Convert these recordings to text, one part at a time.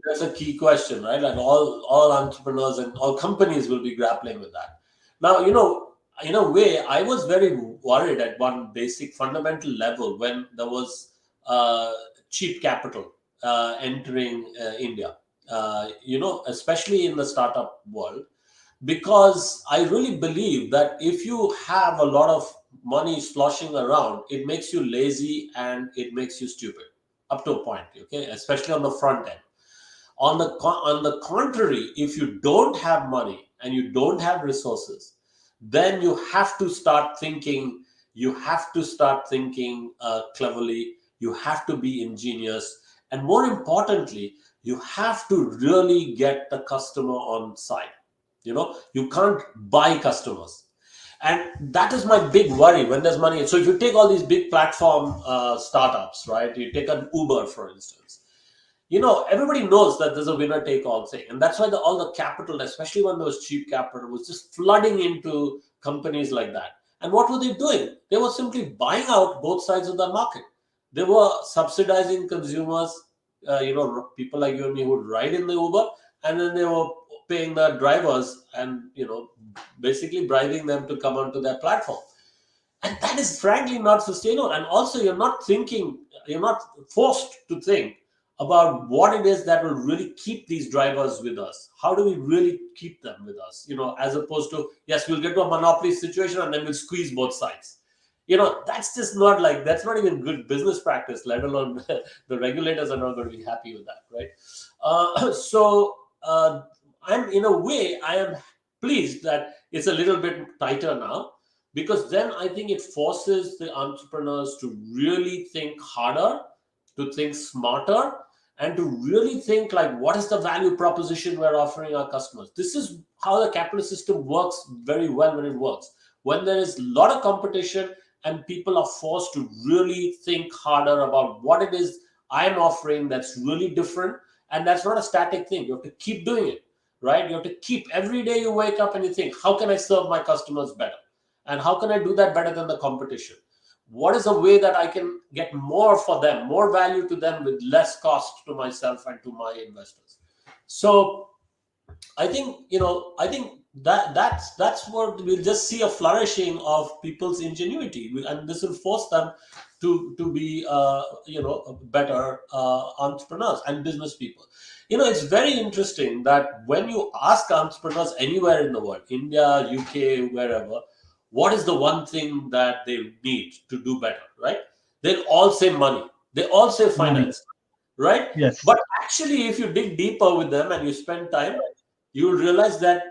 That's a key question, right? And all entrepreneurs and all companies will be grappling with that. Now, in a way, I was very worried at one basic fundamental level when there was uh, cheap capital entering India. Especially in the startup world, because I really believe that if you have a lot of money sloshing around, it makes you lazy and it makes you stupid up to a point. Okay, especially on the front end. On the contrary, if you don't have money and you don't have resources, then you have to start thinking. You have to start thinking cleverly. You have to be ingenious, and more importantly, you have to really get the customer on side. You can't buy customers, and that is my big worry when there's money. So if you take all these big platform startups, right? You take an Uber, for instance. Everybody knows that there's a winner take all thing, and that's why all the capital, especially when there was cheap capital, was just flooding into companies like that. And what were they doing? They were simply buying out both sides of the market. They were subsidizing consumers, people like you and me who would ride in the Uber, and then they were paying the drivers and basically bribing them to come onto their platform. And that is frankly not sustainable. And also, you're not forced to think about what it is that will really keep these drivers with us. How do we really keep them with us? As opposed to, yes, we'll get to a monopoly situation and then we'll squeeze both sides. That's just not like, that's not even good business practice, let alone the regulators are not going to be happy with that, right? I'm in a way, I am pleased that it's a little bit tighter now, because then I think it forces the entrepreneurs to really think harder, to think smarter, and to really think like, what is the value proposition we're offering our customers? This is how the capitalist system works very well when it works. When there is a lot of competition and people are forced to really think harder about what it is I'm offering that's really different, and that's not a static thing. You have to keep doing it, right? You have to keep, every day you wake up and you think, how can I serve my customers better? And how can I do that better than the competition? What is a way that I can get more for them, more value to them with less cost to myself and to my investors? So I think that's what we'll just see, a flourishing of people's ingenuity, and this will force them to be better entrepreneurs and business people. It's very interesting that when you ask entrepreneurs anywhere in the world, India, UK, wherever, what is the one thing that they need to do better, right? They'll all say money. They all say Money. finance, right? Yes. But actually, if you dig deeper with them and you spend time, you will realize that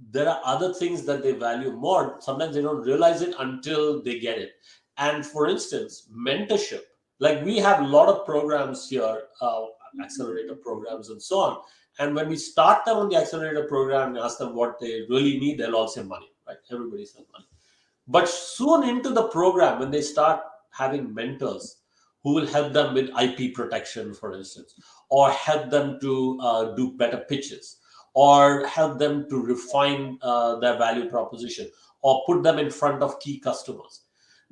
there are other things that they value more. Sometimes they don't realize it until they get it. And for instance, mentorship. Like, we have a lot of programs here, accelerator programs and so on. And when we start them on the accelerator program and ask them what they really need, they'll all say money, right? Everybody says money. But soon into the program, when they start having mentors who will help them with IP protection, for instance, or help them to do better pitches, or help them to refine their value proposition, or put them in front of key customers,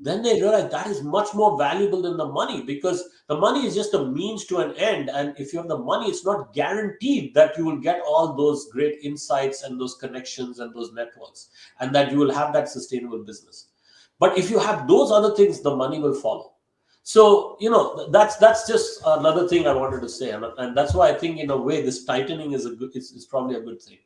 then they realize that is much more valuable than the money, because the money is just a means to an end. And if you have the money, it's not guaranteed that you will get all those great insights and those connections and those networks, and that you will have that sustainable business. But if you have those other things, the money will follow. So that's just another thing I wanted to say, and that's why I think in a way this tightening is is probably a good thing.